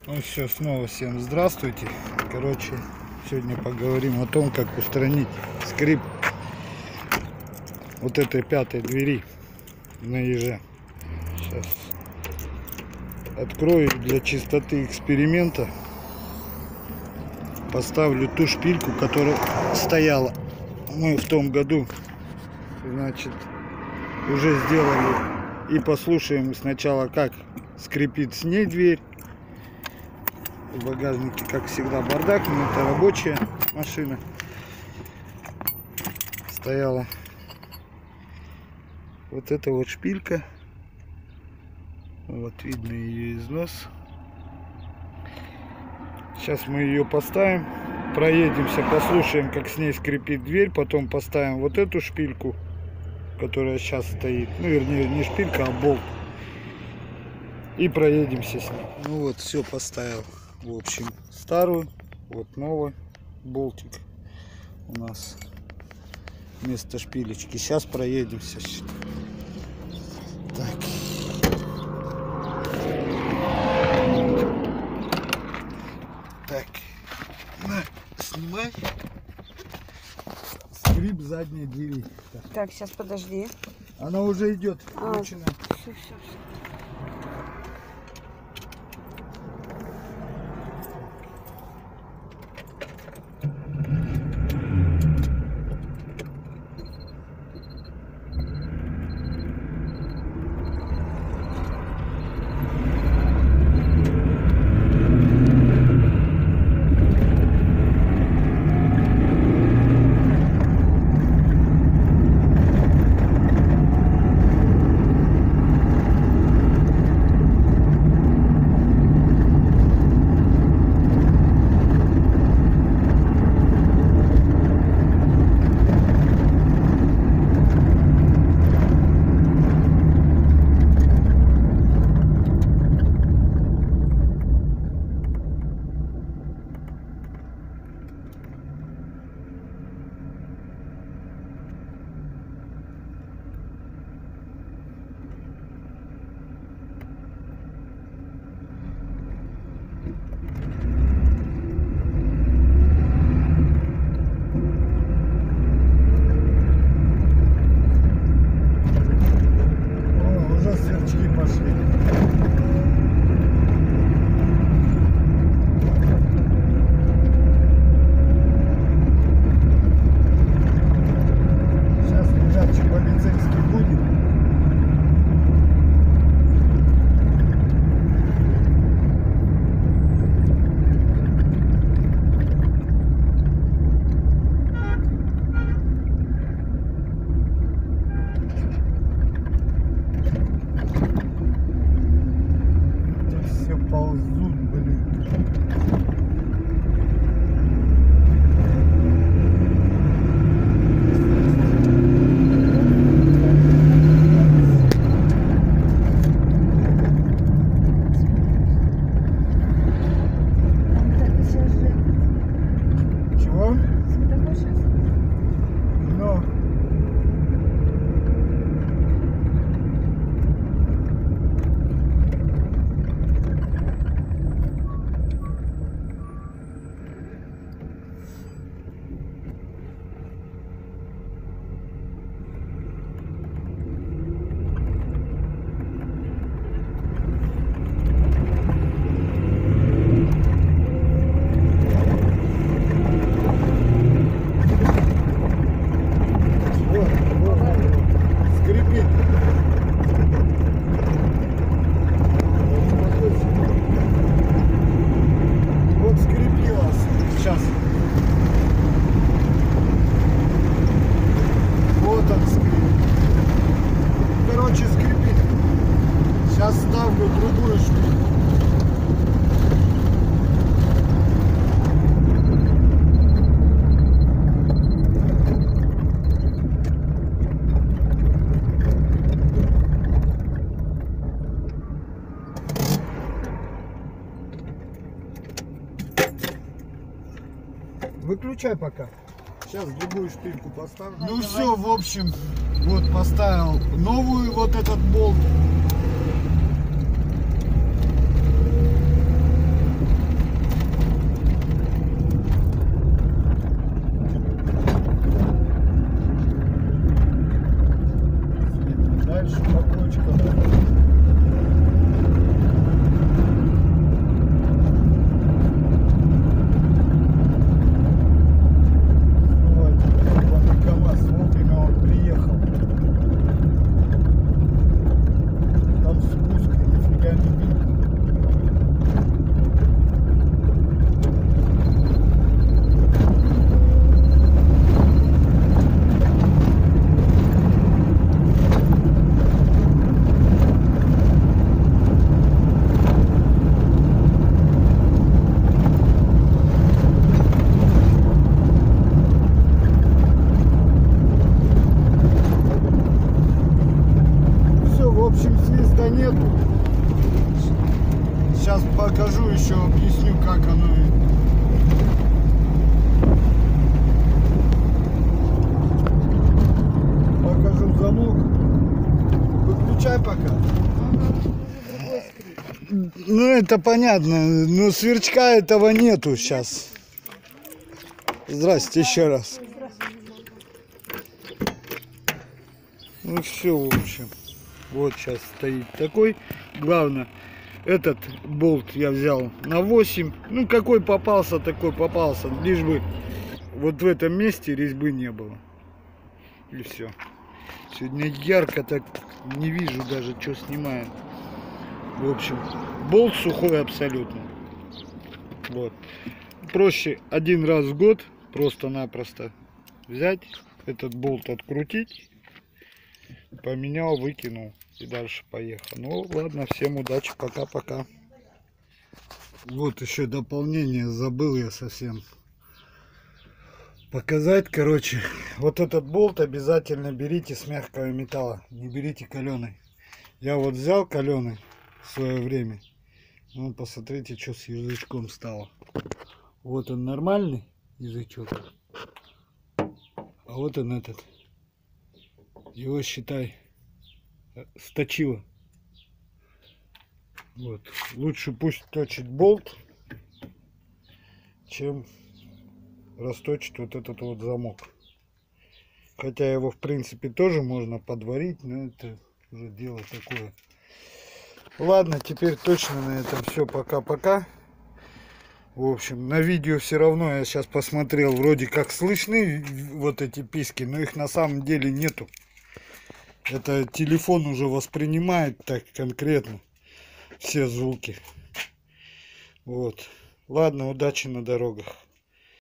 Ну все, снова всем здравствуйте. Короче, сегодня поговорим о том, как устранить скрип вот этой пятой двери на еже. Сейчас открою для чистоты эксперимента. Поставлю ту шпильку, которая стояла. Мы в том году, значит, уже сделали. И послушаем сначала, как скрипит с ней дверь. В багажнике, как всегда, бардак, но это рабочая машина. Стояла вот эта вот шпилька. Вот видно ее износ. Сейчас мы ее поставим, проедемся, послушаем, как с ней скрипит дверь. Потом поставим вот эту шпильку, которая сейчас стоит. Ну, вернее, не шпилька, а болт. И проедемся с ней. Ну вот, все поставил. В общем, старую, вот новый болтик у нас вместо шпилечки. Сейчас проедемся. Так. Так. На, снимай. Скрип задней двери. Так, сейчас подожди. Она уже идет. Включена. Все. Ползут, блин. Чего? Но. Сейчас. Вот он скрипит. Короче, скрипит. Сейчас ставлю другую шпильку. Выключай пока. Сейчас другую шпильку поставлю. Ну все, в общем, вот поставил новую вот этот болт. объясню, как оно. Покажу замок. Выключай пока. Ну это понятно, но сверчка этого нету сейчас. Здрасте еще раз. Ну все, в общем. Вот сейчас стоит такой. Главное, этот болт я взял на 8. Ну какой попался, такой попался. Лишь бы вот в этом месте резьбы не было. И все. Сегодня ярко так, не вижу даже, что снимаю. В общем, болт сухой абсолютно. Вот. Проще один раз в год просто-напросто взять этот болт, открутить, поменял, выкинул и дальше поехал. Ну ладно, всем удачи, пока-пока. Вот еще дополнение, забыл я совсем показать. Короче, вот этот болт обязательно берите с мягкого металла, не берите каленый. Я вот взял каленый в свое время. Ну, посмотрите, что с язычком стало. Вот он нормальный язычок, а вот он этот. Его, считай, сточило. Вот. Лучше пусть точит болт, чем расточит вот этот вот замок. Хотя его в принципе тоже можно подварить, но это уже дело такое. Ладно, теперь точно на этом все. Пока-пока. В общем, на видео все равно я сейчас посмотрел, вроде как слышны вот эти писки, но их на самом деле нету. Это телефон уже воспринимает так конкретно все звуки. Вот. Ладно, удачи на дорогах.